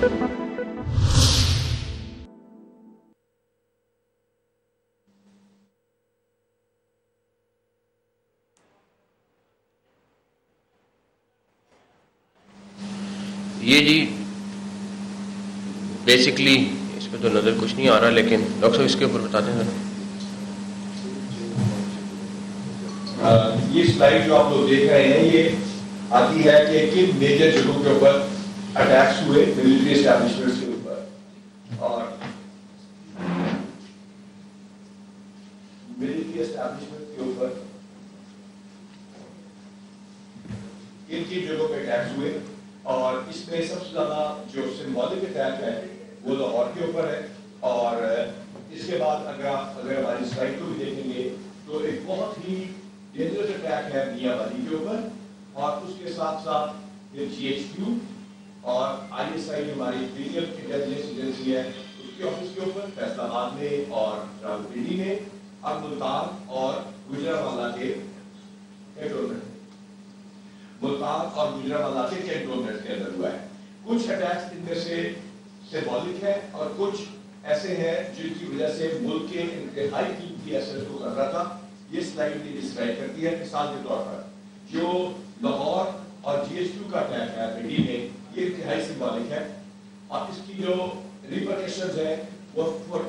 یہ جی بیسکلی اس پہ تو نظر کچھ نہیں آ رہا، لیکن ڈاکٹر صاحب اس کے اوپر بتا دیں ذرا. یہ سلائیڈ جو آپ لوگ دیکھ رہے ہیں یہ آتی ہے کہ کن میجر جگہوں کے اوپر اٹیکس ہوئے ملٹری اسٹیبلشمنٹس کے اوپر، اور ملٹری اسٹیبلشمنٹ کے اوپر کن کن جگہوں پہ اٹیکس ہوئے. اور اس میں سب سے زیادہ جو سمبولک اٹیک ہے وہ لاہور کے اوپر ہے. اور اس کے بعد اگر ہماری سلائڈ کو بھی دیکھیں گے تو ایک بہت ہی ڈینجرس اٹیک ہے میاں والی کے اوپر، اور اس کے ساتھ ساتھ GHQ اور ISI ہماری پریمیم انٹیلیجنس ایجنسی ہے اس کے آفس کے اوپر فیصل آباد میں اور راولپنڈی میں، اور ملتان اور گجرانوالہ کے کنٹونمنٹ کے اندر ہوا ہے. کچھ اٹیکس ان میں سے سمبولک ہے اور کچھ ایسے ہیں جن کی وجہ سے ملک کے انتہائی قیمتی ایسٹ کو خطرہ تھا. یہ سلائیڈ بھی ڈسکرائب کرتی ہے مثال کے طور پر جو لاہور اور GHQ کا اٹیک ہے پنڈی میں، یہ انتہائی سمبولک ہے، اور اس کی جو ریپرکشنز ہیں وہ فور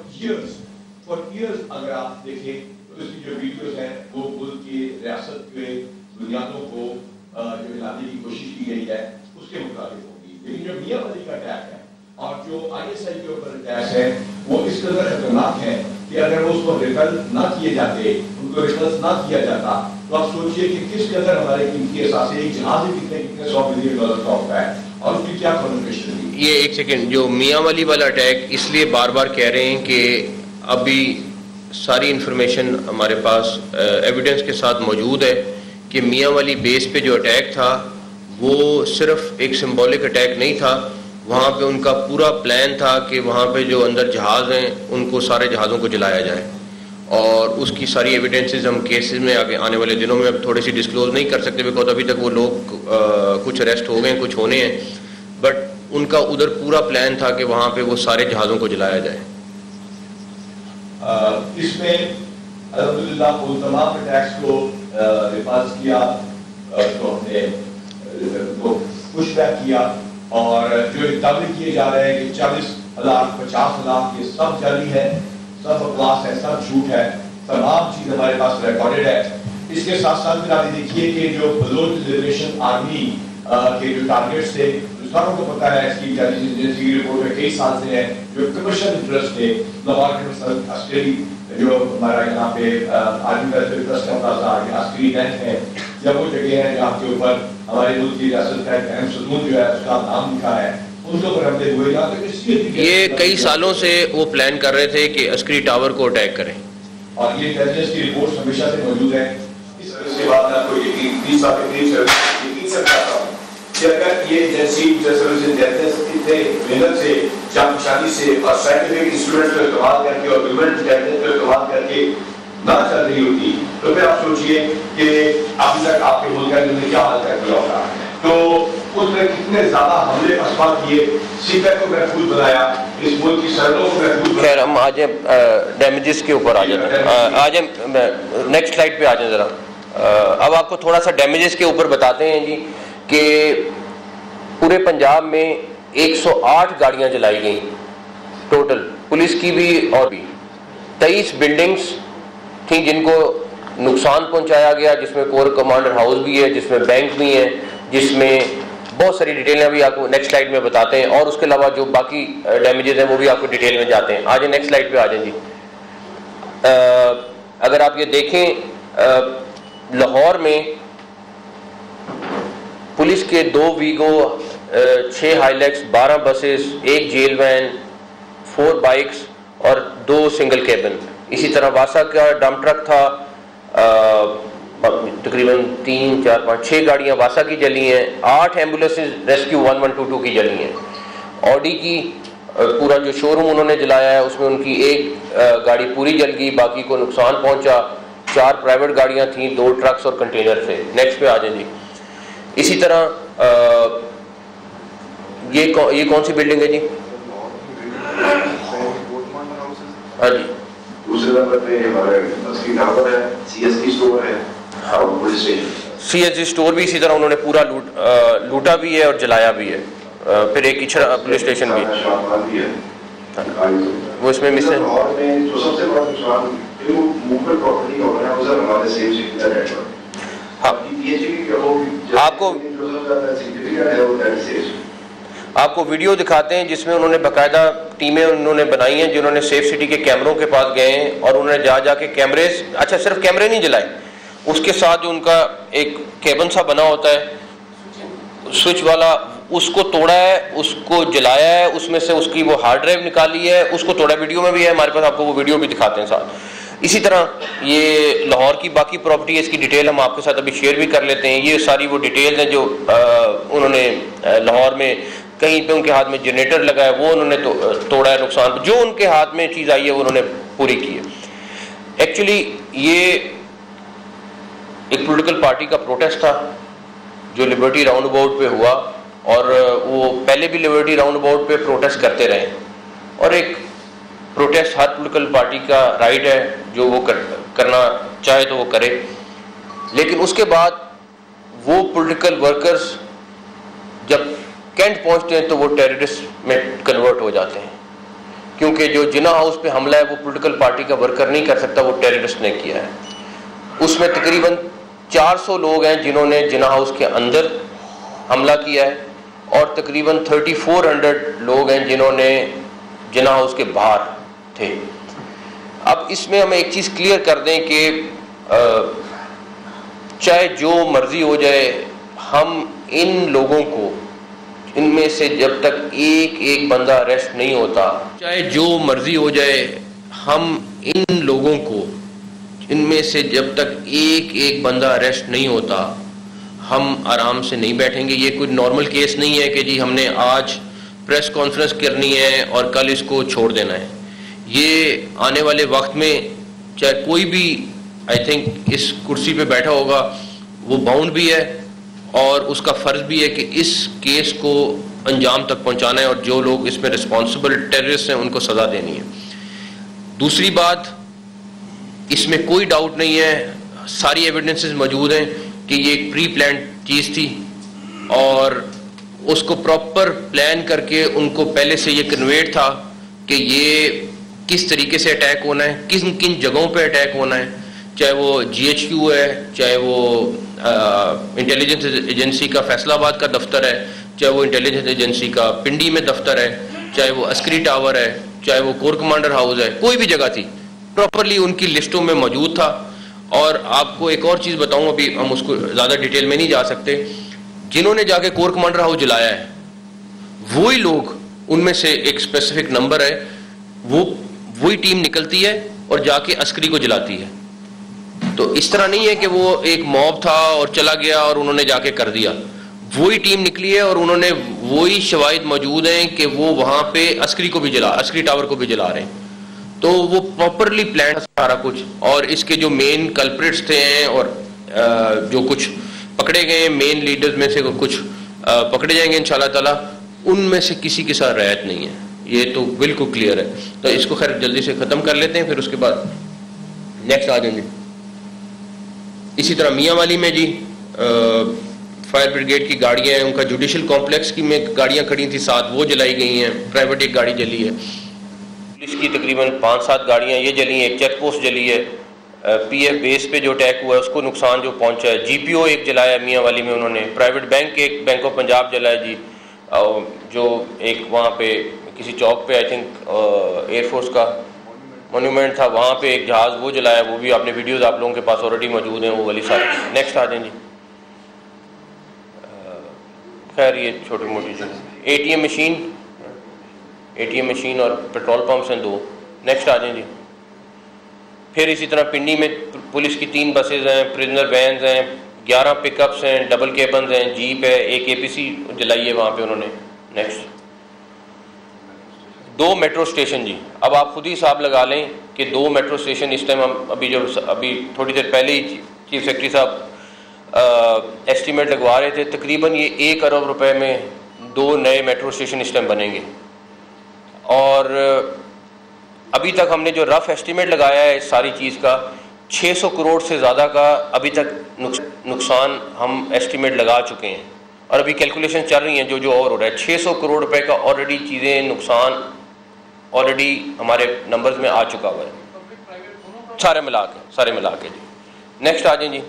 ایئرز اگر آپ دیکھیں تو اس کی جو ویڈیوز ہیں وہ ملک کی ریاست کے بنیادوں کو جو ہلانے کی کوشش کی گئی ہے اس کے مطابق ہوگی. لیکن جو میاں والی کا اٹیک ہے اور جو ISI کے اوپر اٹیک ہے وہ اس قدر خطرناک ہے کہ اگر وہ اس کو ریپل نہ کیے جاتے، ان کو ریپلس نہ کیا جاتا، تو آپ سوچئے کہ کس قدر ہمارے قیمتی اثاثے ایک جہاز کتنے $100 ملین کا ہوتا ہے اور اس کی کیا کنٹریبیوشن ہوگی. یہ ایک سیکنڈ، جو میاں والی والا اٹیک اس لیے بار بار کہہ رہے ہیں کہ ابھی ساری انفارمیشن ہمارے پاس ایویڈنس کے ساتھ موجود ہے کہ میاں والی بیس پہ جو اٹیک تھا وہ صرف ایک سمبولک اٹیک نہیں تھا. وہاں پہ ان کا پورا پلان تھا کہ وہاں پہ جو اندر جہاز ہیں ان کو سارے جہازوں کو جلایا جائے، اور اس کی ساری ایویڈنسز ہم کیسز میں آگے آنے والے دنوں میں اب تھوڑی سی ڈسکلوز نہیں کر سکتے بیکاز ابھی تک وہ لوگ کچھ اریسٹ ہو گئے ہیں، کچھ ہونے ہیں، بٹ ان کا ادھر پورا پلان تھا کہ وہاں پہ وہ سارے جہازوں کو جلایا جائے. اس میں الحمدللہ ان تمام اٹیکس کو ریپالس کیا، تو ہم نے پش بیک کیا، اور جو دعوے کیے جا رہے ہیں کہ 40,000 50,000 یہ سب جعلی ہے، سب بکواس ہے، سب جھوٹ ہے، تمام چیز ہمارے پاس ریکارڈڈ ہے. اس کے ساتھ ساتھ پھر آپ دیکھیے کہ جو بلوچ لبریشن آرمی کے جو ٹارگیٹس تھے، ساروں کو پتا ہے اس کی انٹیلیجنس ایجنسی کی رپورٹ میں کئی سال سے ہیں جو کمرشل انٹرسٹ تھے. لاہور کے مثلا عسکری جو ہمارا یہاں پہ آرمی ویلفیئر ٹرسٹ کا ملازہ عسکری بینک ہے، یا وہ جگہ ہیں جہاں کے اوپر ہمارے ملک کی ریاست کا ایک اہم ستون جو ہے اس کا نام لکھا ہے، ان کے اوپر حملے ہوئے. یہ کئی سالوں سے وہ پلان کر رہے تھے کہ عسکری ٹاور کو اٹیک کریں، اور یہ انٹیلیجنس کی رپورٹ ہمیشہ سے موجود ہے. اس بات میں آپ کو یقین 30 سال کے قریب سے بتاتا ہوں کہ اگر یہ ایجنسی اتنے محنت سے، جانبشانی سے اور سائنٹیفک انسٹرومنٹ کو استعمال کر کے اور ہیومن انٹیلیجنس کو استعمال کر کے نہ چل رہی ہوتی تو پھر آپ سوچئے کہ ابھی تک آپ کے ملک نے کیا حال کر دیا ہوگا. تو اس میں کتنے زیادہ حملے اسباب کیے، سیپیک کو محفوظ بنایا، اس ملک کی سرحدوں کو محفوظ بنایا. خیر ہم آ جائیں ڈیمیجز کے اوپر آ جائیں نیکسٹ سلائڈ پہ آ جائیں ذرا. اب آپ کو تھوڑا سا ڈیمیجز کے اوپر بتاتے ہیں جی کہ پورے پنجاب میں 108 گاڑیاں جلائی گئیں ٹوٹل، پولیس کی بھی اور بھی. 23 بلڈنگز تھیں جن کو نقصان پہنچایا گیا، جس میں کور کمانڈر ہاؤس بھی ہے، جس میں بینک بھی ہے، جس میں بہت ساری ڈیٹیلیں بھی آپ کو نیکسٹ سلائڈ میں بتاتے ہیں، اور اس کے علاوہ جو باقی ڈیمیجز ہیں وہ بھی آپ کو ڈیٹیل میں جاتے ہیں. آ جائیں نیکسٹ سلائڈ پہ آ جائیں جی. اگر آپ یہ دیکھیں لاہور میں پولیس کے 2 Vigo, 6 Hilux, 12 buses, 1 jail van, 4 bikes اور 2 سنگل کیبن. اسی طرح واسا کا ڈمپ ٹرک تھا، تقریباً 3 4 5 6 گاڑیاں واسا کی جلی ہیں، 8 ایمبولینسز ریسکیو 1122 کی جلی ہیں. آڈی کی پورا جو شو روم انہوں نے جلایا ہے اس میں ان کی 1 گاڑی پوری جل گئی، باقی کو نقصان پہنچا. 4 پرائیویٹ گاڑیاں تھیں، 2 ٹرکس اور کنٹینر تھے. نیکسٹ پہ آ جائیں جی. اسی طرح یہ کون سی بلڈنگ ہے جی؟ ہاں جی. دوسرے نمبر پہ ہمارا عسکری ٹاور ہے, سی ایس ٹی اسٹور ہے اور police station. C S T store بھی اسی طرح انہوں نے پورا لوٹا بھی ہے اور جلایا بھی ہے. پھر ایک اچھڑا پولیس اسٹیشن بھی ہے وہ اس میں مس ہے. جو سب سے بڑا نقصان موومنٹ پراپرٹی کا بنا ہے ہمارے سیف سٹی کا نیٹ ورک. آپ کو ویڈیو دکھاتے ہیں جس میں انہوں نے باقاعدہ ٹیمیں انہوں نے بنائی ہیں جنہوں نے سیف سٹی کے کیمروں کے پاس گئے ہیں اور انہوں نے جا کے کیمرے, اچھا صرف کیمرے نہیں جلائے, اس کے ساتھ جو ان کا ایک کیبن سا بنا ہوتا ہے سوئچ والا, اس کو توڑا ہے, اس کو جلایا ہے, اس میں سے اس کی وہ ہارڈ ڈرائیو نکالی ہے, اس کو توڑا. ویڈیو میں بھی ہے ہمارے پاس, آپ کو وہ ویڈیو بھی دکھاتے ہیں ساتھ. اسی طرح یہ لاہور کی باقی پراپرٹی ہے, اس کی ڈیٹیل ہم آپ کے ساتھ ابھی شیئر بھی کر لیتے ہیں. یہ ساری وہ ڈیٹیل ہیں جو انہوں نے لاہور میں کہیں پہ ان کے ہاتھ میں جنریٹر لگا ہے وہ انہوں نے توڑا ہے, نقصان جو ان کے ہاتھ میں چیز آئی ہے وہ انہوں نے پوری کی ہے. ایکچولی یہ ایک پولیٹیکل پارٹی کا پروٹیسٹ تھا جو لبرٹی راؤنڈ اباؤٹ پہ ہوا, اور وہ پہلے بھی لبرٹی راؤنڈ اباؤٹ پہ پروٹیسٹ کرتے رہے, اور ایک پروٹیسٹ ہر پولیٹیکل پارٹی کا رائٹ ہے, جو وہ کرنا چاہے تو وہ کرے. لیکن اس کے بعد وہ پولیٹیکل ورکرز جب کینٹ پہنچتے ہیں تو وہ ٹیررسٹ میں کنورٹ ہو جاتے ہیں, کیونکہ جو جناح ہاؤس پہ حملہ ہے وہ پولیٹیکل پارٹی کا ورکر نہیں کر سکتا, وہ ٹیررسٹ نے کیا ہے. اس میں تقریباً 400 لوگ ہیں جنہوں نے جناح ہاؤس کے اندر حملہ کیا ہے, اور تقریباً 3400 لوگ ہیں جنہوں نے جناح ہاؤس کے باہر تھے. اب اس میں ہم ایک چیز کلیئر کر دیں کہ چاہے جو مرضی ہو جائے, ہم ان لوگوں کو, ان میں سے جب تک ایک بندہ اریسٹ نہیں ہوتا, چاہے جو مرضی ہو جائے, ہم ان لوگوں کو, ان میں سے جب تک ایک بندہ اریسٹ نہیں ہوتا, ہم آرام سے نہیں بیٹھیں گے. یہ کوئی نارمل کیس نہیں ہے کہ جی ہم نے آج پریس کانفرنس کرنی ہے اور کل اس کو چھوڑ دینا ہے. یہ آنے والے وقت میں چاہے کوئی بھی آئی تھنک اس کرسی پہ بیٹھا ہوگا وہ باؤنڈ بھی ہے, اور اس کا فرض بھی ہے کہ اس کیس کو انجام تک پہنچانا ہے, اور جو لوگ اس میں رسپانسبل ٹیررسٹ ہیں ان کو سزا دینی ہے. دوسری بات, اس میں کوئی ڈاؤٹ نہیں ہے, ساری ایویڈنسز موجود ہیں کہ یہ ایک پری پلانڈ چیز تھی, اور اس کو پراپر پلان کر کے ان کو پہلے سے یہ کنویٹ تھا کہ یہ کس طریقے سے اٹیک ہونا ہے, کن جگہوں پہ اٹیک ہونا ہے, چاہے وہ جی ایچ کیو ہے, چاہے وہ انٹیلیجنس ایجنسی کا فیصلہ آباد کا دفتر ہے, چاہے وہ انٹیلیجنس ایجنسی کا پنڈی میں دفتر ہے, چاہے وہ عسکری ٹاور ہے, چاہے وہ کور کمانڈر ہاؤس ہے, کوئی بھی جگہ تھی, پراپرلی ان کی لسٹوں میں موجود تھا. اور آپ کو ایک اور چیز بتاؤں, ابھی ہم اس کو زیادہ ڈیٹیل میں نہیں جا سکتے, جنہوں نے جا کے کور کمانڈر ہاؤس جلایا ہے وہی لوگ, ان میں سے ایک اسپیسیفک نمبر ہے, وہی ٹیم نکلتی ہے اور جا کے عسکری کو جلاتی ہے. تو اس طرح نہیں ہے کہ وہ ایک موب تھا اور چلا گیا اور انہوں نے جا کے کر دیا, وہی ٹیم نکلی ہے اور انہوں نے وہی شواہد موجود ہیں کہ وہ وہاں پہ عسکری کو بھی عسکری ٹاور کو بھی جلا رہے ہیں. تو وہ پراپرلی پلان سارا کچھ, اور اس کے جو مین کلپریٹس تھے ہیں اور جو کچھ پکڑے گئے ہیں مین لیڈرز میں سے کچھ پکڑے جائیں گے انشاءاللہ تعالی, ان میں سے کسی کے ساتھ رعایت نہیں ہے, یہ تو بالکل کلیئر ہے. تو اس کو خیر جلدی سے ختم کر لیتے ہیں, پھر اس کے بعد نیکسٹ آ جائیں گے. اسی طرح میاں والی میں جی فائر بریگیڈ کی گاڑیاں ہیں, ان کا جوڈیشل کمپلیکس کی میں گاڑیاں کھڑی تھیں 7, وہ جلائی گئی ہیں. پرائیویٹ ایک گاڑی جلی ہے, پولیس کی تقریباً 5-7 گاڑیاں یہ جلی ہیں, ایک چیک پوسٹ جلی ہے, پی ایف بیس پہ جو اٹیک ہوا ہے اس کو نقصان جو پہنچا ہے. جی پی او ایک جلایا ہے میاں والی میں انہوں نے, پرائیویٹ بینک ایک بینک آف پنجاب جلا ہے جی, جو ایک وہاں پہ کسی چوک پہ آئی تھنک ایئر فورس کا مونیومنٹ تھا, وہاں پہ ایک جہاز وہ جلایا, وہ بھی آپ نے ویڈیوز آپ لوگوں کے پاس آلریڈی موجود ہیں وہ والی ساری. نیکسٹ آ جائیں جی. خیر یہ چھوٹی موٹی چیز, اے ٹی ایم مشین اور پیٹرول پمپس ہیں 2. نیکسٹ آ جائیں جی. پھر اسی طرح پنڈی میں پولیس کی 3 بسز ہیں, پرزنر وینز ہیں, 11 پک اپس ہیں, ڈبل کیبنز ہیں, جیپ ہے, ایک اے پی سی جلائی ہے وہاں پہ انہوں نے. نیکسٹ 2 میٹرو اسٹیشن جی. اب آپ خود ہی حساب لگا لیں کہ 2 میٹرو اسٹیشن اس ٹائم ہم ابھی تھوڑی دیر پہلے ہی چیف سیکرٹری صاحب ایسٹیمیٹ لگوا رہے تھے, تقریباً یہ 1 ارب روپے میں 2 نئے میٹرو اسٹیشن اس ٹائم بنیں گے. اور ابھی تک ہم نے جو رف ایسٹیمیٹ لگایا ہے اس ساری چیز کا 600 کروڑ سے زیادہ کا ابھی تک نقصان ہم ایسٹیمیٹ لگا چکے ہیں, اور ابھی کیلکولیشن چل رہی ہیں جو اور ہو رہا ہے. 600 کروڑ روپے کا آلریڈی چیزیں نقصان آلریڈی ہمارے نمبرز میں آ چکا ہوا ہے سارے ملا کے جی. نیکسٹ آ جائیں جی.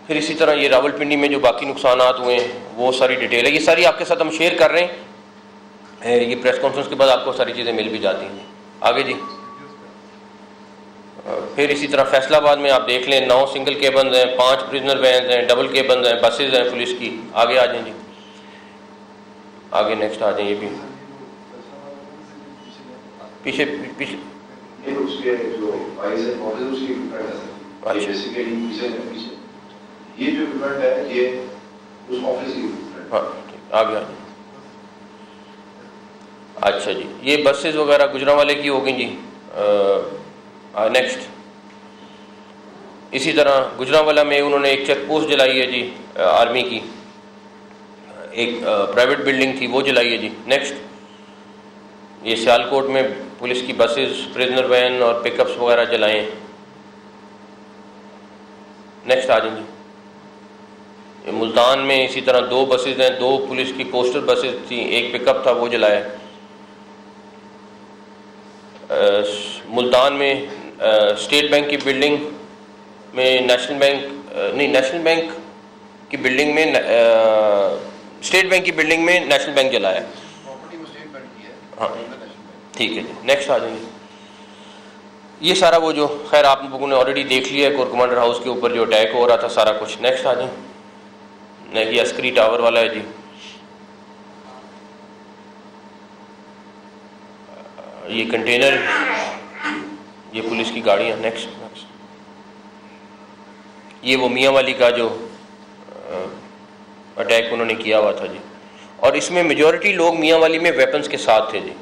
پھر اسی طرح یہ راول پنڈی میں جو باقی نقصانات ہوئے ہیں وہ ساری ڈیٹیل ہے, یہ ساری آپ کے ساتھ ہم شیئر کر رہے ہیں. یہ پریس کانفرنس کے بعد آپ کو ساری چیزیں مل بھی جاتی ہیں. آگے جی. پھر اسی طرح فیصلہ آباد میں آپ دیکھ لیں 9 سنگل کیبنز ہیں, 5 پرزنر وینز ہیں, ڈبل کیبنز ہیں, بسز ہیں پولیس کی. آگے آ جائیں جی. آگے نیکسٹ آ جائیں. یہ بھی پیچھے یہ جو ایونٹ ہے یہ اس آفس کی. ہاں آگے آ جائیں. اچھا جی, یہ بسز وغیرہ گجرانوالے کی ہو گئی جی. نیکسٹ. اسی طرح گجرانوالہ میں انہوں نے ایک چیک پوسٹ جلائی ہے جی آرمی کی, ایک پرائیویٹ بلڈنگ تھی وہ جلائی ہے جی. نیکسٹ. یہ سیالکوٹ میں پولیس کی بسز, پرزنر وین اور پک اپس وغیرہ جلائیں. نیکسٹ آ جائیں جی. ملتان میں اسی طرح 2 بسز ہیں, 2 پولیس کی کوسٹل بسز تھیں, ایک پک اپ تھا وہ جلایا. ملتان میں اسٹیٹ بینک کی بلڈنگ میں نیشنل بینک کی بلڈنگ میں اسٹیٹ بینک کی بلڈنگ میں نیشنل بینک جلایا. ہاں ٹھیک ہے جی. نیکسٹ آ جائیں گے. یہ سارا وہ جو خیر آپ لوگوں نے آلریڈی دیکھ لیا ہے کور کمانڈر ہاؤس کے اوپر جو اٹیک ہو رہا تھا سارا کچھ. نیکسٹ آ جائیں. یہ عسکری ٹاور والا ہے جی. یہ کنٹینر, یہ پولیس کی گاڑیاں. نیکسٹ. یہ وہ میاں والی کا جو اٹیک انہوں نے کیا ہوا تھا جی, اور اس میں میجورٹی لوگ میاں والی میں ویپنز کے ساتھ تھے جی.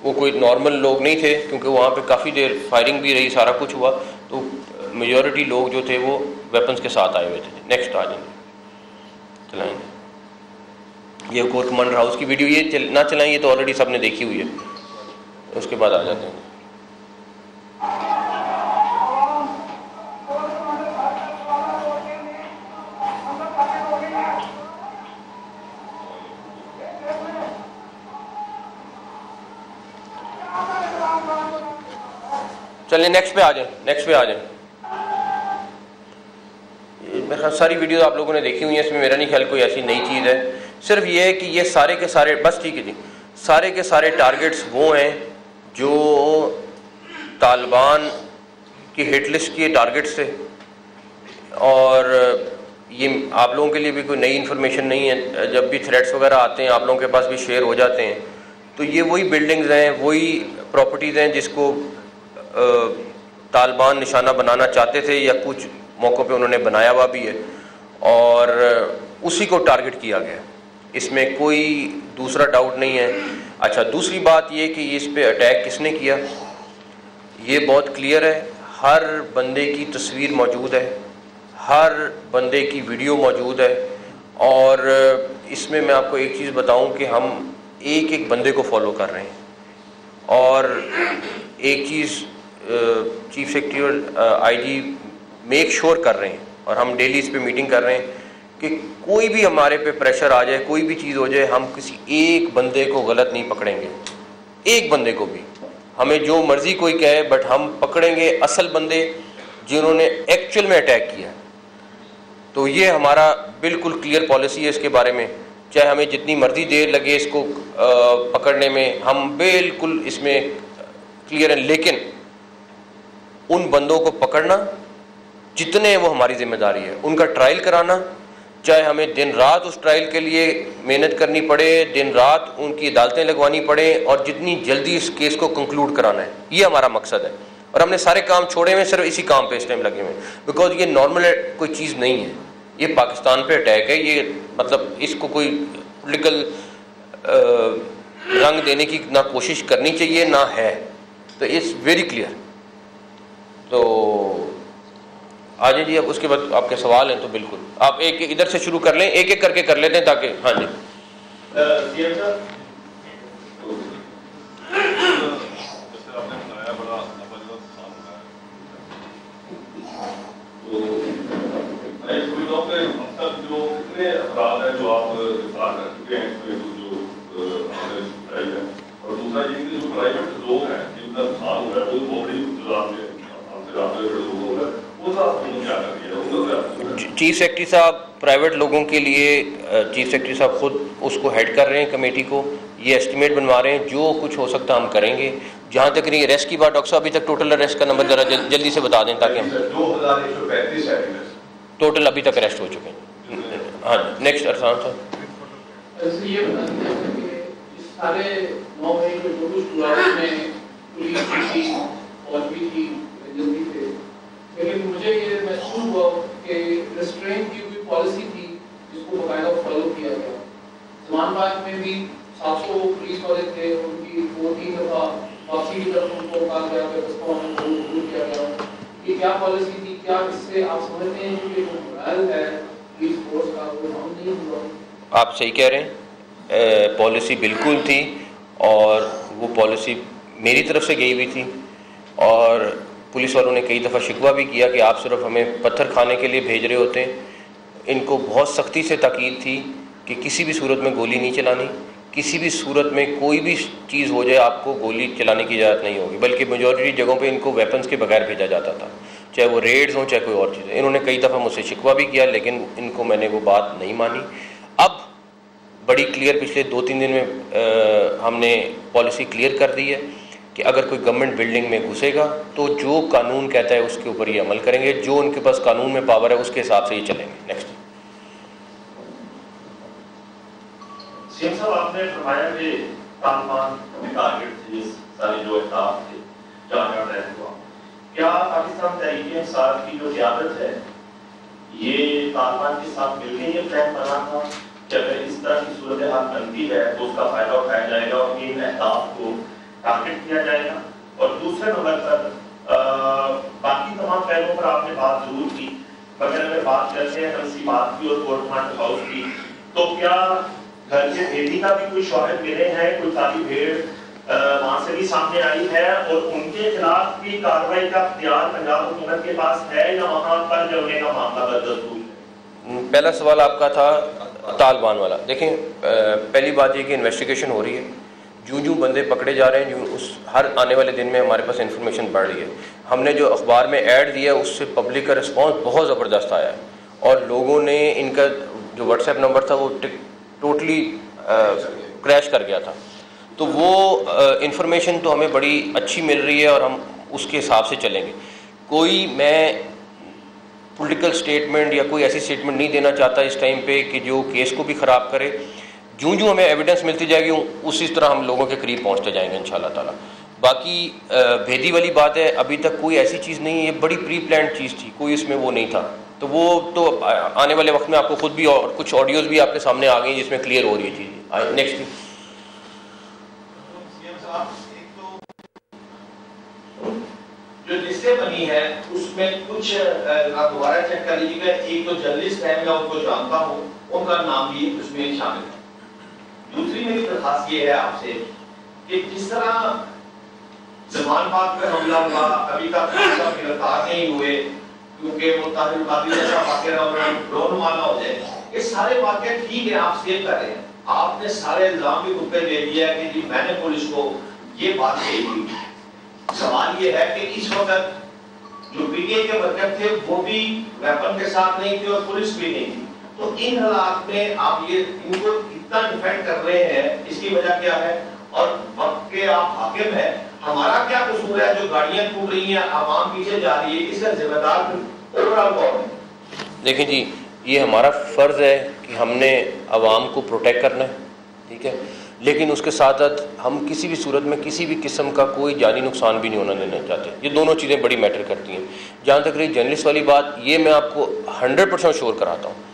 وہ کوئی نارمل لوگ نہیں تھے کیونکہ وہاں پہ کافی دیر فائرنگ بھی رہی, سارا کچھ ہوا, تو میجورٹی لوگ جو تھے وہ ویپنز کے ساتھ آئے ہوئے تھے. نیکسٹ آ جائیں گے. چلائیں گے. یہ کور کمانڈر ہاؤس کی ویڈیو یہ نہ چلائیں, یہ تو آلریڈی سب نے دیکھی ہوئی ہے. اس کے بعد آ جاتے ہیں. چلیں نیکسٹ پہ آ جائیں. میرے خیال ساری ویڈیو آپ لوگوں نے دیکھی ہوئی ہیں, اس میں میرا نہیں خیال کوئی ایسی نئی چیز ہے. صرف یہ ہے کہ یہ سارے کے سارے بس ٹھیک ہے جی, سارے کے سارے ٹارگٹس وہ ہیں جو طالبان کی ہٹ لسٹ کے ٹارگٹس تھے, اور یہ آپ لوگوں کے لیے بھی کوئی نئی انفارمیشن نہیں ہے. جب بھی تھریٹس وغیرہ آتے ہیں آپ لوگوں کے پاس بھی شیئر ہو جاتے ہیں, تو یہ وہی بلڈنگز ہیں, وہی پراپرٹیز ہیں جس کو طالبان نشانہ بنانا چاہتے تھے یا کچھ موقعوں پہ انہوں نے بنایا ہوا بھی ہے, اور اسی کو ٹارگٹ کیا گیا. اس میں کوئی دوسرا ڈاؤٹ نہیں ہے. اچھا, دوسری بات یہ کہ اس پہ اٹیک کس نے کیا یہ بہت کلیئر ہے. ہر بندے کی تصویر موجود ہے, ہر بندے کی ویڈیو موجود ہے, اور اس میں آپ کو ایک چیز بتاؤں کہ ہم ایک ایک بندے کو فالو کر رہے ہیں, اور ایک چیز چیف سیکرٹری اور آئی جی میک شور کر رہے ہیں, اور ہم ڈیلی اس پہ میٹنگ کر رہے ہیں کہ کوئی بھی ہمارے پہ پریشر آ جائے, کوئی بھی چیز ہو جائے, ہم کسی ایک بندے کو غلط نہیں پکڑیں گے. ایک بندے کو بھی, ہمیں جو مرضی کوئی کہے, بٹ ہم پکڑیں گے اصل بندے جنہوں نے ایکچوئل میں اٹیک کیا. تو یہ ہمارا بالکل کلیئر پالیسی ہے اس کے بارے میں. چاہے ہمیں جتنی مرضی دیر لگے اس کو پکڑنے میں, ہم بالکل اس میں کلیئر ہیں. لیکن ان بندوں کو پکڑنا جتنے وہ ہماری ذمہ داری ہے, ان کا ٹرائل کرانا, چاہے ہمیں دن رات اس ٹرائل کے لیے محنت کرنی پڑے, دن رات ان کی عدالتیں لگوانی پڑے, اور جتنی جلدی اس کیس کو کنکلوڈ کرانا ہے, یہ ہمارا مقصد ہے. اور ہم نے سارے کام چھوڑے ہوئے, صرف اسی کام پہ اس ٹائم لگے ہوئے ہیں, بیکاز یہ نارمل کوئی چیز نہیں ہے. یہ پاکستان پہ اٹیک ہے, یہ مطلب اس کو کوئی پولیٹیکل رنگ دینے کی نہ کوشش کرنی چاہیے نہ ہے. تو اٹس ویری کلیئر. تو آجائیں جی. اب اس کے بعد آپ کے سوال ہیں تو بالکل آپ ایک ادھر سے شروع کر لیں, ایک ایک کر کے لیتے ہیں تاکہ. ہاں جی جو کتنے افراد ہیں جو آپ اظہار کر چکے ہیں اس میں جو آپ نے بتائی ہے, اور دوسرا یہ کہ جو پرائیویٹ لوگ ہیں جن کا نقصان ہو رہا ہے وہ بہت بڑی انتظام سے لوگ ہو رہا ہے, وہ صاحب کیا کر رہی ہے ان کا. چیف سیکرٹری صاحب پرائیویٹ لوگوں کے لیے چیف سیکرٹری صاحب خود اس کو ہیڈ کر رہے ہیں کمیٹی کو, یہ ایسٹیمیٹ بنوا رہے ہیں, جو کچھ ہو سکتا ہم کریں گے. جہاں تک نہیں ریسٹ کی بات, ڈاکٹر صاحب ابھی تک ٹوٹل اریسٹ کا نمبر ذرا جلدی سے بتا دیں تاکہ ہم 2135 ٹوٹل ابھی تک اریسٹ ہو چکے ہیں. ہاں نیکسٹ ارسلان صاحب. یہ بتا دیں کہ اس سارے 9 مہینے میں جو کچھ ہوا اس میں پولیس بھی تھی, فوج بھی تھی, جلدی تھے, لیکن مجھے یہ محسوس ہوا کہ ریسٹرین کی ہوئی پالیسی تھی جس کو باقاعدہ فالو کیا گیا. اسلام آباد میں بھی 700 پولیس والے تھے, ان کی 2-3 دفعہ واپسی کی طرف ان کو کہا گیا کہ رستوں میں دور کیا گیا. یہ کیا پالیسی تھی, کیا اس سے آپ سمجھتے ہیں کہ جو مرائل ہے پولیس فورس کا وہ ہم نہیں ہوا؟ آپ صحیح کہہ رہے ہیں, پالیسی بالکل تھی اور وہ پالیسی میری طرف سے گئی ہوئی تھی, اور پولیس والوں نے کئی دفعہ شکوہ بھی کیا کہ آپ صرف ہمیں پتھر کھانے کے لیے بھیج رہے ہوتے ہیں. ان کو بہت سختی سے تاکید تھی کہ کسی بھی صورت میں گولی نہیں چلانی, کسی بھی صورت میں کوئی بھی چیز ہو جائے آپ کو گولی چلانے کی اجازت نہیں ہوگی, بلکہ میجورٹی جگہوں پہ ان کو ویپنز کے بغیر بھیجا جاتا تھا, چاہے وہ ریڈز ہوں چاہے کوئی اور چیزیں. انہوں نے کئی دفعہ مجھ سے شکوہ بھی کیا لیکن ان کو میں نے وہ بات نہیں مانی. اب بڑی کلیئر پچھلے 2-3 دن میں ہم نے پالیسی کلیئر کر دی ہے کہ اگر کوئی گورنمنٹ بلڈنگ میں گھسے گا تو جو قانون کہتا ہے اس کے اوپر یہ عمل کریں گے, جو ان کے پاس قانون میں پاور ہے اس کے حساب سے یہ چلیں گے. نیکسٹ. سیم صاحب آپ نے فرمایا کہ طالبان کے ٹارگیٹ تھے سارے جو اہداف تھے جامعہ رہنے ہوا, کیا پاکستان تحریک انصاف کی جو قیادت ہے یہ طالبان کے ساتھ مل کے یہ پلان بنا تھا کہ اگر اس طرح کی صورتحال بنتی ہے تو اس کا فائدہ اٹھایا جائے گا اور ان اہداف کو ٹارگیٹ کیا جائے گا؟ اور دوسرے نمبر پر باقی تمام پہلوؤں پر آپ نے بات ضرور کی, مگر اگر بات کرتے ہیں تنصیبات کی اور گورنمنٹ ہاؤس کی, تو کیا گھر کے بھیڑی کا بھی کوئی شواہد ملے ہیں, کوئی کالی بھیڑ وہاں سے بھی سامنے آئی ہے, اور ان کے خلاف بھی کارروائی کا اختیار پنجاب حکومت کے پاس ہے یا وہاں پر جڑنے کا معاملہ بدستور ہے؟ پہلا سوال آپ کا تھا طالبان والا. دیکھیں پہلی بات یہ کہ انویسٹیگیشن ہو رہی ہے, جو بندے پکڑے جا رہے ہیں, اس ہر آنے والے دن میں ہمارے پاس انفارمیشن بڑھ رہی ہے. ہم نے جو اخبار میں ایڈ دیا ہے اس سے پبلک کا رسپانس بہت زبردست آیا ہے, اور لوگوں نے ان کا جو واٹس ایپ نمبر تھا وہ ٹوٹلی کریش کر گیا تھا. تو وہ انفارمیشن تو ہمیں بڑی اچھی مل رہی ہے اور ہم اس کے حساب سے چلیں گے. کوئی میں پولیٹیکل سٹیٹمنٹ یا کوئی ایسی سٹیٹمنٹ نہیں دینا چاہتا اس ٹائم پہ کہ جو کیس کو بھی خراب کرے. جو ہمیں ایویڈنس ملتی جائے گی اسی طرح ہم لوگوں کے قریب پہنچتے جائیں گے انشاءاللہ تعالیٰ. باقی بھیدی والی بات ہے, ابھی تک کوئی ایسی چیز نہیں ہے, یہ بڑی پری پلانڈ چیز تھی, کوئی اس میں وہ نہیں تھا. تو وہ تو آنے والے وقت میں آپ کو خود بھی اور کچھ آڈیوز بھی آپ کے سامنے آ گئی جس میں کلیئر ہو رہی ہے چیز. نیکسٹ. جو لسٹیں بنی ہے اس میں کچھ آپ دوبارہ چیک کر لیجیے گا. ایک تو جرنلسٹ ہے, میں ان کو جانتا ہوں, ان کا نام بھی اس میں شامل ہے. دوسری میری درخواست یہ ہے آپ سے کہ جس طرح زمان پاک میں حملہ ہوا, ابھی تک گرفتار نہیں ہوئے کیونکہ وہ طاہر القادری جیسا واقعہ رونما نہ ہو جائے. یہ سارے واقعے ٹھیک ہے, آپ سیو کر رہے ہیں, آپ نے سارے الزام بھی خود پہ لے لیا کہ جی میں نے پولیس کو یہ بات کہی تھی. سوال یہ ہے کہ اس وقت جو پی ٹی آئی کے ورکر تھے وہ بھی ویپن کے ساتھ نہیں تھے اور پولیس بھی نہیں تھی. تو ان حالات میں آپ یہ ان کو اتنا ڈیفینڈ کر رہے ہیں, اس کی وجہ کیا ہے؟ اور وقت کے آپ حاکم ہیں, ہمارا کیا قصور ہے جو گاڑیاں ٹوٹ رہی ہیں, عوام پیچھے جا رہی ہے, اس کا ذمہ دار اوورآل کون ہے؟ دیکھیں جی, یہ ہمارا فرض ہے کہ ہم نے عوام کو پروٹیکٹ کرنا ہے, ٹھیک ہے, لیکن اس کے ساتھ ساتھ ہم کسی بھی صورت میں کسی بھی قسم کا کوئی جانی نقصان بھی نہیں ہونا دینا چاہتے. یہ دونوں چیزیں بڑی میٹر کرتی ہیں. جہاں تک رہی جرنلسٹ والی بات, یہ میں آپ کو 100% شور کراتا ہوں,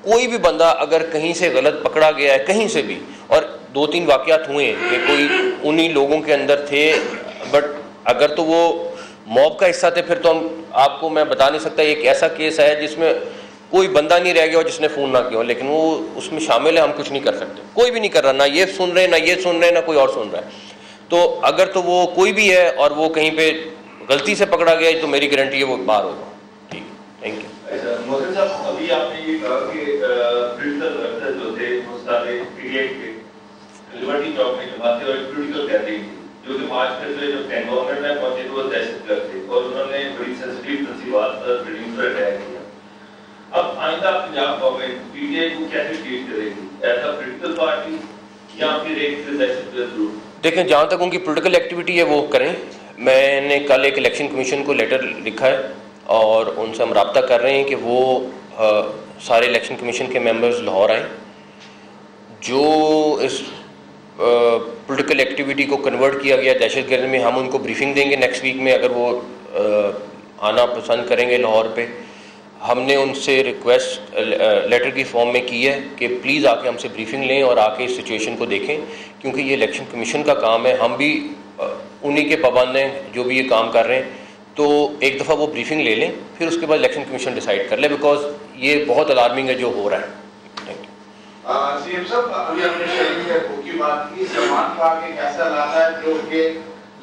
کوئی بھی بندہ اگر کہیں سے غلط پکڑا گیا ہے کہیں سے بھی, اور 2-3 واقعات ہوئے ہیں کہ کوئی انہی لوگوں کے اندر تھے, بٹ اگر تو وہ موب کا حصہ تھے پھر تو ہم آپ کو میں بتا نہیں سکتا. ایک ایسا کیس ہے جس میں کوئی بندہ نہیں رہ گیا جس نے فون نہ کیا ہو, لیکن وہ اس میں شامل ہے, ہم کچھ نہیں کر سکتے, کوئی بھی نہیں کر رہا, نہ یہ سن رہے نہ یہ سن رہے نہ کوئی اور سن رہا ہے. تو اگر تو وہ کوئی بھی ہے اور وہ کہیں پہ غلطی سے پکڑا گیا تو میری گارنٹی ہے وہ باہر ہوگا. ٹھیک ہے, تھینک یو. محسن صاحب, ابھی آپ نے یہ کہا کہ پولیٹیکل ورکر جو تھے وہ سارے PDI کے لبرٹی چوک میں جمع تھے اور ایک پولیٹیکل گیدرنگ تھی جو کہ 5 فروری جب کینٹونمنٹ میں پہنچے تو وہ دہشت گرد تھے اور انہوں نے بڑی سینسٹیو تنصیبات پر بلڈنگ پر اٹیک کیا. اب آئندہ پنجاب گورنمنٹ PDI کو کیسے ٹریٹ کرے گی, ایز اے پولیٹیکل پارٹی یا پھر ایک دہشت گرد گروپ؟ دیکھیں, جہاں تک ان کی پولیٹیکل ایکٹیویٹی ہے وہ کریں. میں نے کل ایک الیکشن کمیشن کو لیٹر لکھا ہے اور ان سے ہم رابطہ کر رہے ہیں کہ وہ سارے الیکشن کمیشن کے ممبرز لاہور آئیں. جو اس پولیٹیکل ایکٹیویٹی کو کنورٹ کیا گیا دہشت گردی میں, ہم ان کو بریفنگ دیں گے نیکسٹ ویک میں. اگر وہ آنا پسند کریں گے لاہور پہ, ہم نے ان سے ریکویسٹ لیٹر کی فارم میں کی ہے کہ پلیز آ کے ہم سے بریفنگ لیں اور آ کے اس سچویشن کو دیکھیں, کیونکہ یہ الیکشن کمیشن کا کام ہے. ہم بھی انہی کے پابند ہیں جو بھی یہ کام کر رہے ہیں. تو ایک دفعہ وہ بریفنگ لے لیں, پھر اس کے بعد الیکشن کمیشن ڈیسائیڈ کر لے, بیکاز یہ بہت الارمنگ ہے جو ہو رہا ہے. CM صاحب, ابھی ہم نے شہری حقوق کی بات کی. سلمان پاک ایک ایسا علاقہ ہے جو کہ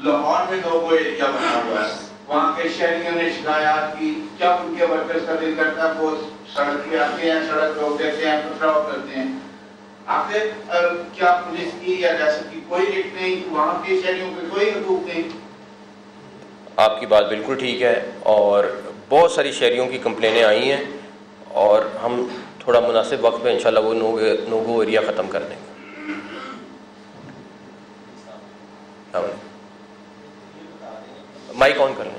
لاہور میں نوگو ایریا بنا ہوا ہے, وہاں کے شہریوں نے شکایات کی. کیا ان کے ورکرز کا دل کرتا ہے وہ سڑک پہ آتے ہیں, سڑک روک دیتے ہیں, پتھراؤ کرتے ہیں. آخر کیا پولیس کی یا ریاست کی کوئی ایکٹ نہیں, وہاں کے شہریوں کے کوئی حقوق نہیں؟ آپ کی بات بالکل ٹھیک ہے, اور بہت ساری شہریوں کی کمپلینیں آئی ہیں, اور ہم تھوڑا مناسب وقت میں انشاءاللہ وہ نو گو ایریا ختم کر دیں گے. مائک آن کر لیں.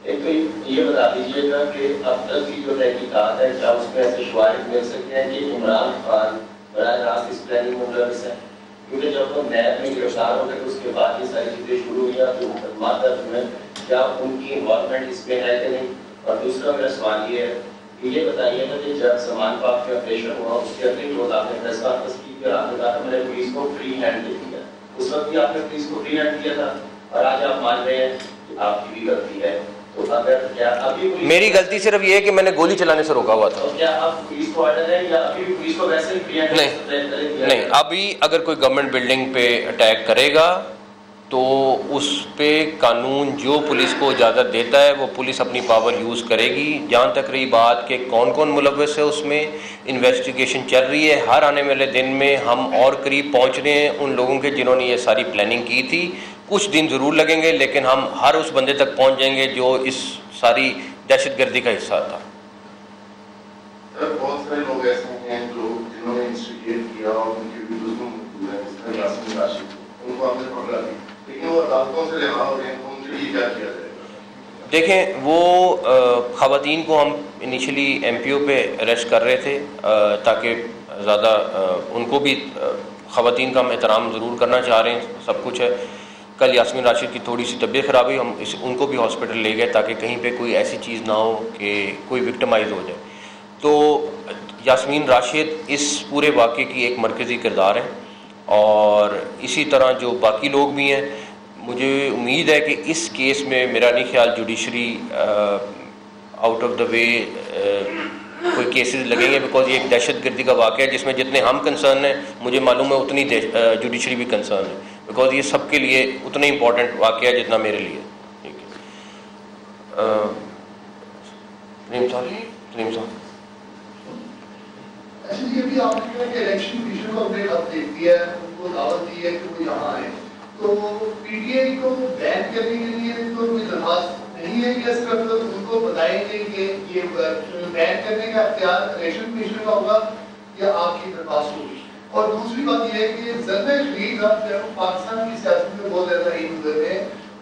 ایک تو یہ بتا دیجیے گا کہ اب تک کی جو تحقیقات ہے کیا اس میں ایسے شواہد مل سکتے ہیں کہ عمران خان براہ راست اس پلاننگ میں ملوث ہے؟ کیونکہ جب وہ نیب میں گرفتار ہو گئے تو اس کے بعد یہ ساری چیزیں شروع ہوئی, تو مقدمات درج ہوئے, کیا ان کی انوالومنٹ اس میں ہے کہ نہیں؟ اور دوسرا میرا سوال یہ ہے کہ یہ بتائیے گا کہ جب سلمان پاک میں آپریشن ہوا اس کے اگلے روز آپ نے پریس کانفرنس کی اور آپ نے کہا کہ میں نے پولیس کو فری ہینڈ دے دیا. اس وقت بھی آپ نے پولیس کو فری ہینڈ دیا تھا, اور آج آپ مان رہے ہیں کہ آپ کی بھی غلطی ہے. تو اگر کیا ابھی میری غلطی صرف یہ ہے کہ میں نے گولی چلانے سے روکا ہوا تھا. تو کیا اب پولیس کو آرڈر ہے یا ابھی بھی پولیس کو ویسے ہی فری ہینڈ؟ نہیں, ابھی اگر کوئی گورنمنٹ بلڈنگ پہ اٹیک کرے گا تو اس پہ قانون جو پولیس کو اجازت دیتا ہے وہ پولیس اپنی پاور یوز کرے گی. جہاں تک رہی بات کہ کون کون ملوث ہے اس میں, انویسٹیگیشن چل رہی ہے. ہر آنے والے دن میں ہم اور قریب پہنچ رہے ہیں ان لوگوں کے جنہوں نے یہ ساری پلاننگ کی تھی. کچھ دن ضرور لگیں گے لیکن ہم ہر اس بندے تک پہنچ جائیں گے جو اس ساری دہشت گردی کا حصہ تھا. بہت سارے لوگ ایسے ہیں جو جنہوں نے انسٹیگیٹ کیا اور ان کی ویڈیوز میں موجود ہیں, جس طرح یاسمین راشد, ان کو ہم نے پکڑا بھی, لیکن وہ عدالتوں سے رہا ہو رہے ہیں, تو ان کے لیے کیا کیا جائے گا؟ دیکھیں, وہ خواتین کو ہم انیشلی MPO پہ اریسٹ کر رہے تھے تاکہ زیادہ ان کو بھی, خواتین کا ہم احترام ضرور کرنا چاہ رہے ہیں, سب کچھ ہے. کل یاسمین راشد کی تھوڑی سی طبیعت خراب ہوئی, ہم ان کو بھی ہاسپٹل لے گئے تاکہ کہیں پہ کوئی ایسی چیز نہ ہو کہ کوئی وکٹمائز ہو جائے. تو یاسمین راشد اس پورے واقعے کی ایک مرکزی کردار ہے, اور اسی طرح جو باقی لوگ بھی ہیں. مجھے امید ہے کہ اس کیس میں میرا نہیں خیال جوڈیشری آؤٹ آف دا وے کوئی کیسز لگیں گے, بیکاز یہ ایک دہشت گردی کا واقعہ ہے جس میں جتنے ہم کنسرن ہیں مجھے معلوم ہے اتنی جوڈیشری بھی کنسرن ہے, بیکاز یہ سب کے لیے اتنا امپورٹنٹ واقعہ ہے جتنا میرے لیے. ٹھیک ہے, سلیم صاحب. اچھا, یہ بھی آپ نے کہا کہ الیکشن کمیشن کو اپنے خط دیکھ دیا ہے, ان کو دعوت دی ہے کہ وہ یہاں آئے, تو PTI کو بین کرنے کے لیے تو کوئی درخواست نہیں ہے کہ صرف ان کو بتائیں گے کہ یہ بین کرنے کا اختیار الیکشن کمیشن کا ہوگا یا آپ کی درخواست ہوگی؟ اور دوسری بات یہ ہے کہ ذرا شریف صاحب جو پاکستان کی سیاست میں بہت زیادہ ہی ہے,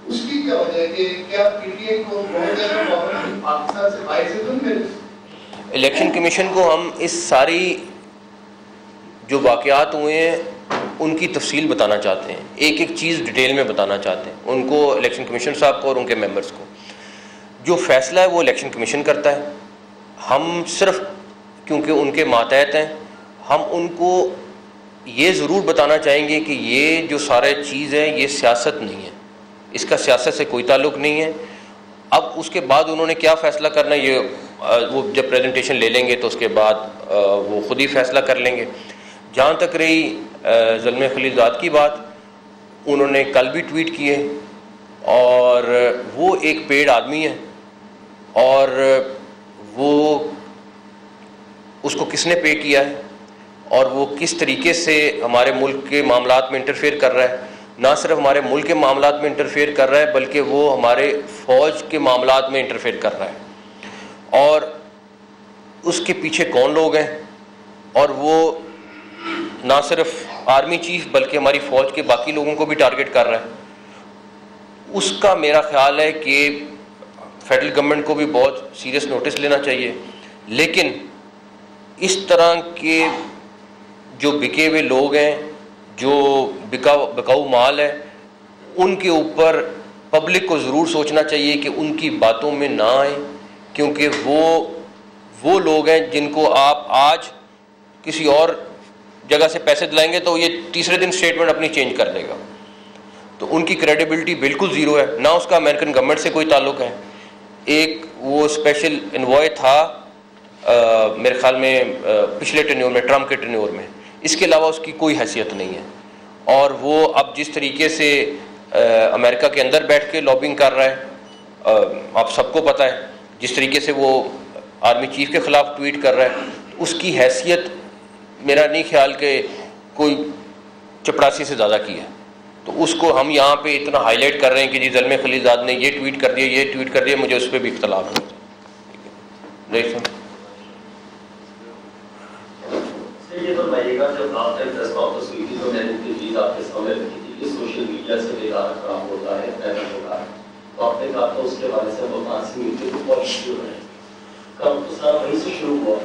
اس کی کیا وجہ ہے کہ کیا PTI کو بہت زیادہ پاور پاکستان سے باہر سے تو نہیں مل؟ الیکشن کمیشن کو ہم اس ساری جو واقعات ہوئے ہیں ان کی تفصیل بتانا چاہتے ہیں, ایک ایک چیز ڈیٹیل میں بتانا چاہتے ہیں ان کو, الیکشن کمیشن صاحب کو اور ان کے ممبرس کو. جو فیصلہ ہے وہ الیکشن کمیشن کرتا ہے, ہم صرف کیونکہ ان کے ماتحت ہیں ہم ان کو یہ ضرور بتانا چاہیں گے کہ یہ جو سارے چیز ہے یہ سیاست نہیں ہے, اس کا سیاست سے کوئی تعلق نہیں ہے. اب اس کے بعد انہوں نے کیا فیصلہ کرنا ہے یہ وہ جب پریزنٹیشن لے لیں گے تو اس کے بعد وہ خود ہی فیصلہ کر لیں گے. جہاں تک رہی زلمے خلیلزاد کی بات, انہوں نے کل بھی ٹویٹ کیے اور وہ ایک پیڈ آدمی ہے اور وہ اس کو کس نے پے کیا ہے اور وہ کس طریقے سے ہمارے ملک کے معاملات میں انٹرفیئر کر رہا ہے. نہ صرف ہمارے ملک کے معاملات میں انٹرفیئر کر رہا ہے بلکہ وہ ہمارے فوج کے معاملات میں انٹرفیئر کر رہا ہے. اور اس کے پیچھے کون لوگ ہیں, اور وہ نہ صرف آرمی چیف بلکہ ہماری فوج کے باقی لوگوں کو بھی ٹارگٹ کر رہا ہے. اس کا میرا خیال ہے کہ فیڈرل گورنمنٹ کو بھی بہت سیریس نوٹس لینا چاہیے. لیکن اس طرح کے جو بکے ہوئے لوگ ہیں, جو بکاؤ مال ہے, ان کے اوپر پبلک کو ضرور سوچنا چاہیے کہ ان کی باتوں میں نہ آئیں, کیونکہ وہ لوگ ہیں جن کو آپ آج کسی اور جگہ سے پیسے دلائیں گے تو یہ تیسرے دن اسٹیٹمنٹ اپنی چینج کر دے گا. تو ان کی کریڈیبلٹی بالکل زیرو ہے, نہ اس کا امریکن گورنمنٹ سے کوئی تعلق ہے. ایک وہ اسپیشل انوائے تھا میرے خیال میں پچھلے ٹینیور میں, ٹرمپ کے ٹینیور میں, اس کے علاوہ اس کی کوئی حیثیت نہیں ہے. اور وہ اب جس طریقے سے امریکہ کے اندر بیٹھ کے لابنگ کر رہا ہے, آپ سب کو پتہ ہے جس طریقے سے وہ آرمی چیف کے خلاف ٹویٹ کر رہا ہے, اس کی حیثیت میرا نہیں خیال کہ کوئی چپڑاسی سے زیادہ کی ہے. تو اس کو ہم یہاں پہ اتنا ہائی لائٹ کر رہے ہیں کہ جی زلمے خلیلزاد نے یہ ٹویٹ کر دیا, یہ ٹویٹ کر دیا, مجھے اس پہ بھی اختلاف ہے. یہ فرمائیے گا جب آپ نے پریس کانفرنس ہوئی تھی تو میں نے تجویز آپ کے سامنے رکھی تھی کہ سوشل میڈیا سے بیدار خراب ہوتا ہے, پیدا ہوتا ہے, تو آپ نے کہا تھا اس کے بارے سے ہم بات سے ملتے تو بہت شروع ہے. کام تو سارا وہیں سے شروع ہوا,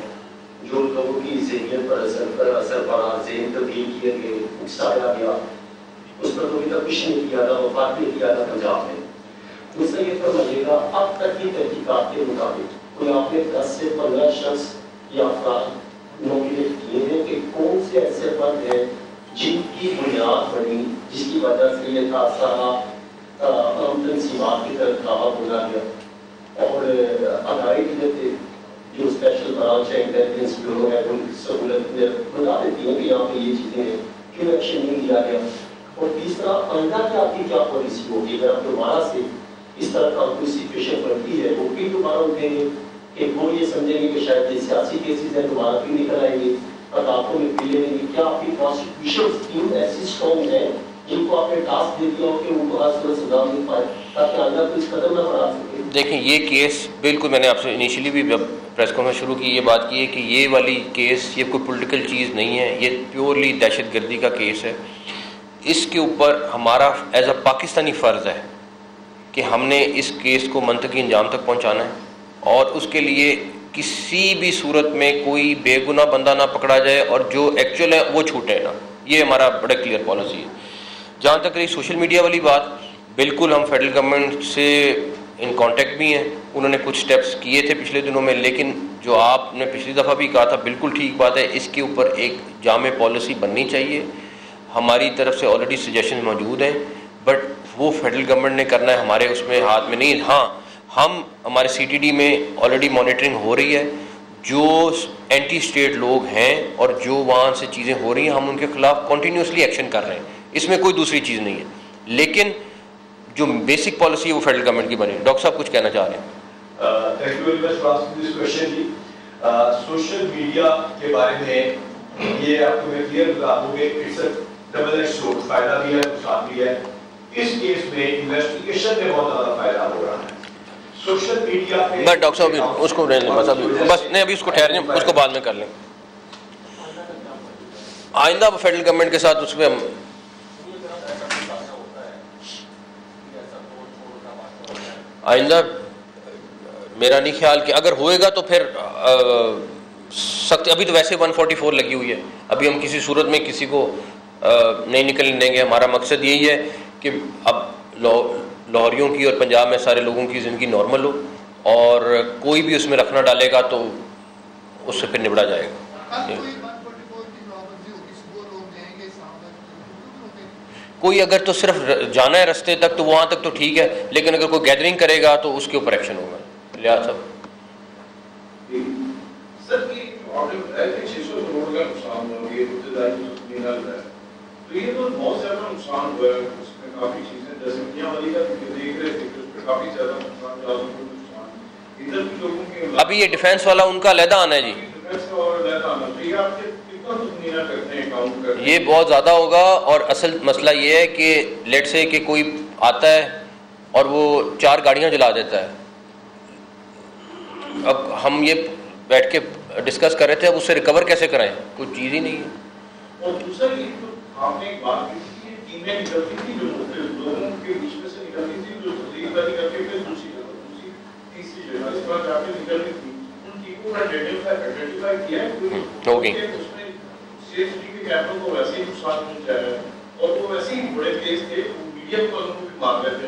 جو لوگوں کی ذہنیت پر اثر پڑا, ذہن تبدیل کیے گئے, اکسایا گیا, اس پر تو ابھی تک کچھ نہیں کیا تھا, وفات نہیں کیا تھا پنجاب میں. مجھ سے یہ فرمائیے گا اب تک کی تحقیقات کے مطابق کوئی آپ نے 10 سے 15 شخص یا افراد نومینیٹ کیے ہیں کہ کون سے ایسے فرد ہیں جن کی بنیاد بنی جس کی وجہ سے یہ تاثرہ تنظیمات کی طرف دعویٰ بولا گیا اور ادارے کی جاتے جو اسپیشل برانچ ہے انٹیلیجنس بیورو ہے ان کی سہولت بتا دیتی ہیں کہ یہاں پہ یہ چیزیں ہیں, کیوں ایکشن نہیں لیا گیا. اور تیسرا آئندہ کی آپ کی کیا پالیسی ہوگی اگر آپ دوبارہ سے اس طرح کا کوئی سچویشن بنتی ہے, وہ بھی دوبارہ اٹھیں گے کہ وہ یہ سمجھیں گے کہ شاید یہ سیاسی کیسز ہیں, دوبارہ بھی نکل آئیں گے, عدالتوں میں بھی لیں گے. کیا آپ کی پروسیکیوشن ٹیم ایسی اسٹرانگ ہے جن کو آپ نے ٹاسک دے دیا ہو کہ ان کو ہر صورت سزا مل پائے تاکہ آئندہ کوئی اس قدم نہ بڑھا سکے؟ دیکھیں یہ کیس بالکل, میں نے آپ سے انیشلی بھی جب پریس کانفرنس شروع کی یہ بات کی ہے کہ یہ والی کیس یہ کوئی پولیٹیکل چیز نہیں ہے, یہ پیورلی دہشت گردی کا کیس ہے. اس کے اوپر ہمارا ایز اے پاکستانی فرض ہے کہ ہم نے اس کیس کو منطقی انجام تک پہنچانا ہے, اور اس کے لیے کسی بھی صورت میں کوئی بے گناہ بندہ نہ پکڑا جائے اور جو ایکچوئل ہے وہ چھوٹے نا. یہ ہمارا بڑا کلیئر پالیسی ہے. جہاں تک رہی سوشل میڈیا والی بات, بالکل ہم فیڈرل گورنمنٹ سے ان کانٹیکٹ بھی ہیں, انہوں نے کچھ سٹیپس کیے تھے پچھلے دنوں میں, لیکن جو آپ نے پچھلی دفعہ بھی کہا تھا بالکل ٹھیک بات ہے, اس کے اوپر ایک جامع پالیسی بننی چاہیے. ہماری طرف سے آلریڈی سجیشن موجود ہیں, بٹ وہ فیڈرل گورنمنٹ نے کرنا ہے, ہمارے اس میں ہاتھ میں نہیں. ہاں ہم ہمارے سی ٹی ڈی میں آلریڈی مانیٹرنگ ہو رہی ہے, جو اینٹی اسٹیٹ لوگ ہیں اور جو وہاں سے چیزیں ہو رہی ہیں ہم ان کے خلاف کنٹینیوسلی ایکشن کر رہے ہیں, اس میں کوئی دوسری چیز نہیں ہے. لیکن جو بیسک پالیسی ہے وہ فیڈرل گورنمنٹ کی بنی ہے. ڈاکٹر صاحب کچھ کہنا چاہ رہے ہیں؟ Thank you very much for asking this question جی. سوشل میڈیا کے بارے میں یہ آپ کو میں کلیئر بتا دوں کہ it's a double edge sword, فائدہ بھی ہے نقصان بھی ہے. اس کیس میں انویسٹیگیشن میں بہت زیادہ فائدہ ہو رہا ہے. سوشل میڈیا پہ بس ڈاکٹر صاحب اس کو بس نہیں, ابھی اس کو ٹھہرنے, اس کو بعد میں کر لیں. آئندہ فیڈرل گورنمنٹ کے ساتھ اس میں ہم آئندہ میرا نہیں خیال کہ اگر ہوئے گا تو پھر سخت, ابھی تو ویسے 144 لگی ہوئی ہے, ابھی ہم کسی صورت میں کسی کو نہیں نکلنے دیں گے. ہمارا مقصد یہی ہے کہ اب لاہوریوں کی اور پنجاب میں سارے لوگوں کی زندگی نارمل ہو, اور کوئی بھی اس میں رکھنا ڈالے گا تو اس سے پھر نبڑا جائے گا. کوئی اگر تو صرف جانا ہے رستے تک تو وہاں تک تو ٹھیک ہے, لیکن اگر کوئی گیدرنگ کرے گا تو اس کے اوپر ایکشن ہوگا. لحاظ صاحب سر یہ آرڈر ہے کہ 600 کروڑ کا نقصان ہوا, یہ ابتدائی مینل ہے, تو یہ تو بہت زیادہ نقصان ہوا ہے. اس میں کافی چیزیں جیسے میاں والی کا دیکھ رہے تھے کہ اس پہ کافی زیادہ نقصان نقصان ادھر بھی لوگوں کے. ابھی یہ ڈیفینس والا ان کا علیحدہ آنا ہے جی, ڈیفینس کا اور علیحدہ آنا, تو یہ آپ کے کتنا تخمینہ کرتے ہیں کاؤنٹ کرتے ہیں؟ یہ بہت زیادہ ہوگا. اور اصل مسئلہ یہ ہے کہ لیٹ سے کہ کوئی آتا ہے اور وہ 4 گاڑیاں جلا دیتا ہے. اب ہم یہ بیٹھ کے ڈسکس کر رہے تھے, اب اس سے ریکور کیسے کرائیں, کوئی چیز ہی نہیں ہے. اور دوسرا یہ تو آپ نے ایک بات کی تھی کہ ٹیمیں نکلتی تھی جو لوگوں کے بیچ میں سے نکلتی تھی, جو تقریر والی کر کے پھر دوسری تیسری جگہ اس بار جا کے نکلتی تھی, ان ٹیموں کا آئیڈینٹیفائی کیا ہے ہوگی. اس میں سی ایس ڈی کے کیمروں کو ویسے ہی نقصان پہنچایا ہے, اور وہ ویسے ہی بڑے کیس تھے, میڈیا کو ان کو بھی مار رہے تھے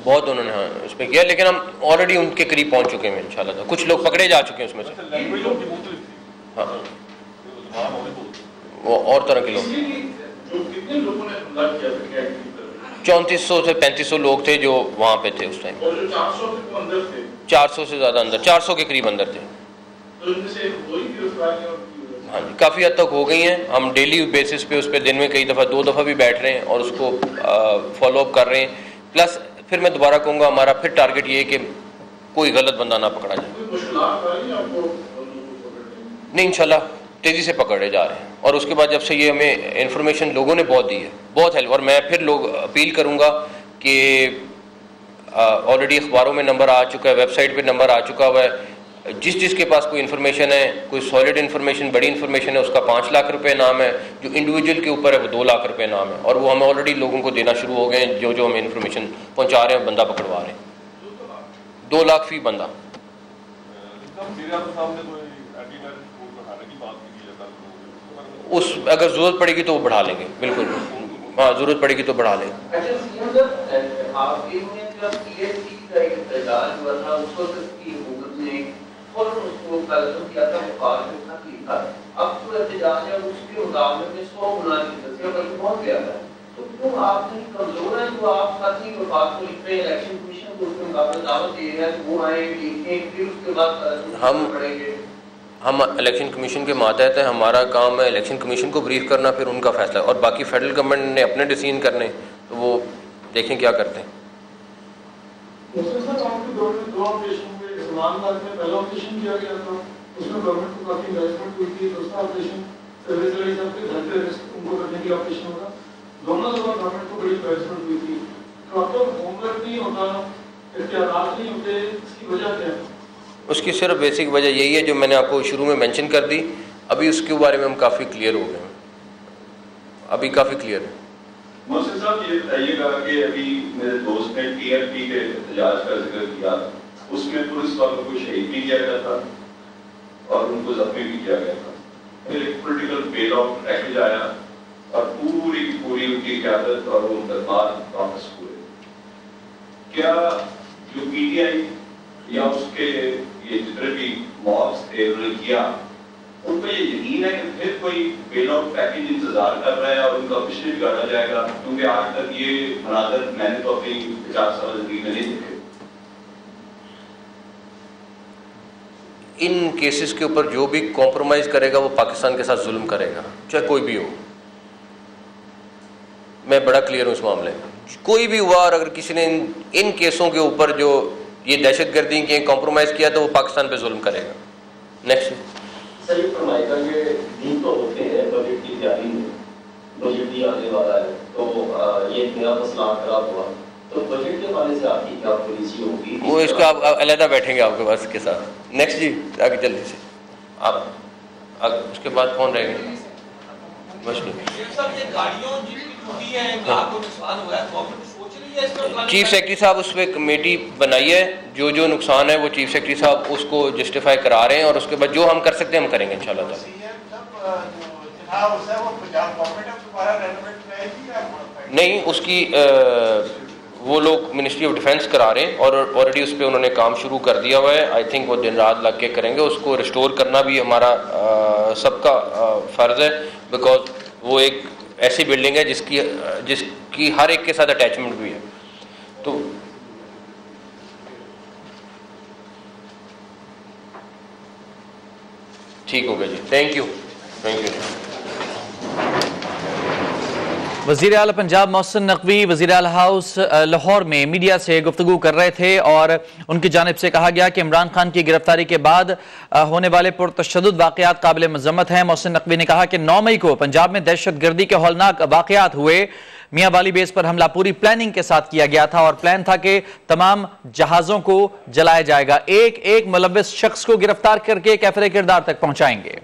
بہت انہوں نے ہاں اس پہ کیا, لیکن ہم آلریڈی ان کے قریب پہنچ چکے ہیں انشاءاللہ. کچھ لوگ پکڑے جا چکے ہیں اس میں سے. ہاں وہ اور طرح کے لوگ 3400 سے 3500 لوگ تھے جو وہاں پہ تھے اس ٹائم. 400 سے زیادہ اندر, 400 کے قریب اندر تھے. ہاں جی کافی حد تک ہو گئی ہیں. ہم ڈیلی بیسس پہ اس پہ دن میں کئی دفعہ 2 دفعہ بھی بیٹھ رہے ہیں اور اس کو فالو اپ کر رہے ہیں. پلس پھر میں دوبارہ کہوں گا ہمارا پھر ٹارگٹ یہ ہے کہ کوئی غلط بندہ نہ پکڑا جائے. نہیں انشاءاللہ تیزی سے پکڑے جا رہے ہیں. اور اس کے بعد جب سے یہ ہمیں انفارمیشن لوگوں نے بہت دی ہے, بہت ہیلپ. اور میں پھر لوگ اپیل کروں گا کہ آلریڈی اخباروں میں نمبر آ چکا ہے, ویب سائٹ پہ نمبر آ چکا ہوا ہے. جس کے پاس کوئی انفارمیشن ہے, کوئی سالڈ انفارمیشن, بڑی انفارمیشن ہے, اس کا 5 لاکھ روپے انعام ہے. جو انڈیویجول کے اوپر ہے وہ 2 لاکھ روپے انعام ہے. اور وہ ہمیں آلریڈی لوگوں کو دینا شروع ہو گئے ہیں جو ہمیں انفارمیشن پہنچا رہے ہیں, بندہ پکڑوا رہے ہیں. 2 لاکھ فی بندہ. اس اگر ضرورت پڑے گی تو وہ بڑھا لیں گے, بالکل. ہاں ضرورت پڑے گی تو بڑھا لیں گے. ہم الیکشن کمیشن کے ماتحت ہیں, ہمارا کام ہے الیکشن کمیشن کو بریف کرنا, پھر ان کا فیصلہ. اور باقی فیڈرل گورنمنٹ نے اپنے ڈیسیژن کرنے, تو وہ دیکھیں کیا کرتے ہیں. پہلا آپریشن کیا گیا تھا, اس میں گورنمنٹ کو کافی انویسٹمنٹ ہوئی تھی. دوسرا آپریشن سروس علی صاحب کے گھر پہ ان کو کرنے کی آپریشن ہوگا. دونوں دفعہ گورنمنٹ کو بڑی انویسٹمنٹ ہوئی تھی. پراپر ہوم ورک نہیں ہوتا, احتیاطات نہیں ہوتے, اس کی وجہ کیا ہے؟ اس کی صرف بیسک وجہ یہی ہے جو میں نے آپ کو شروع میں مینشن کر دی. ابھی اس کے بارے میں ہم کافی کلیئر ہو گئے ہیں, ابھی کافی کلیئر ہے. محسن صاحب یہ بتائیے گا کہ ابھی میرے دوست نے ٹی ایل پی کے احتجاج کا ذکر کیا, اس میں پولیس والوں کو شہید بھی کیا گیا تھا اور ان کو زخمی بھی کیا گیا تھا. پھر ایک پولیٹیکل بیل آؤٹ پیکج آیا اور پوری کی پوری ان کی قیادت اور وہ مقدمات واپس ہوئے. کیا جو پی ٹی آئی یا اس کے یہ جتنے بھی مابس تھے انہوں نے کیا, ان کو یہ یقین ہے کہ پھر کوئی بیل آؤٹ پیکج انتظار کر رہا ہے اور ان کا پچھلے بگاڑا جائے گا؟ کیونکہ آج تک یہ مناظر میں نے تو اپنی 50 سال زندگی میں نہیں دیکھے. ان کیسز کے اوپر جو بھی کمپرومائز کرے گا وہ پاکستان کے ساتھ ظلم کرے گا, چاہے کوئی بھی ہو. میں بڑا کلیئر ہوں اس معاملے میں. کوئی بھی ہوا اور اگر کسی نے ان کیسوں کے اوپر جو یہ دہشت گردی کے کمپرومائز کیا تو وہ پاکستان پہ ظلم کرے گا. نیکسٹ سر یہ فرمائے گا کہ دن تو ہوتے ہیں بجٹ کی تیاری میں, بجٹ بھی آنے والا ہے, تو یہ نیا مسئلہ خراب ہوا, تو بجٹ کے حوالے سے آپ کی کیا پالیسی ہوگی؟ وہ اس کا آپ علیحدہ بیٹھیں گے آپ کے پاس کے ساتھ. نیکسٹ جی آگے جلدی سے آپ, اس کے بعد کون رہے گا؟ چیف سیکرٹری صاحب اس پہ کمیٹی بنائی ہے, جو نقصان ہے وہ چیف سیکرٹری صاحب اس کو جسٹیفائی کرا رہے ہیں, اور اس کے بعد جو ہم کر سکتے ہیں ہم کریں گے انشاءاللہ تعالی. نہیں اس کی وہ لوگ منسٹری آف ڈیفینس کرا رہے ہیں اور آلریڈی اس پہ انہوں نے کام شروع کر دیا ہوا ہے. آئی تھنک وہ دن رات لگ کے کریں گے. اس کو ریسٹور کرنا بھی ہمارا سب کا فرض ہے, بیکاز وہ ایک ایسی بلڈنگ ہے جس کی ہر ایک کے ساتھ اٹیچمنٹ بھی ہے. تو ٹھیک ہو گیا جی, تھینک یو. وزیر اعلیٰ پنجاب محسن نقوی وزیر اعلیٰ ہاؤس لاہور میں میڈیا سے گفتگو کر رہے تھے, اور ان کی جانب سے کہا گیا کہ عمران خان کی گرفتاری کے بعد ہونے والے پرتشدد واقعات قابل مذمت ہیں. محسن نقوی نے کہا کہ 9 مئی کو پنجاب میں دہشت گردی کے ہولناک واقعات ہوئے. میاں والی بیس پر حملہ پوری پلاننگ کے ساتھ کیا گیا تھا, اور پلان تھا کہ تمام جہازوں کو جلایا جائے گا. ایک ملوث شخص کو گرفتار کر کے کیفر کردار تک پہنچائیں گے.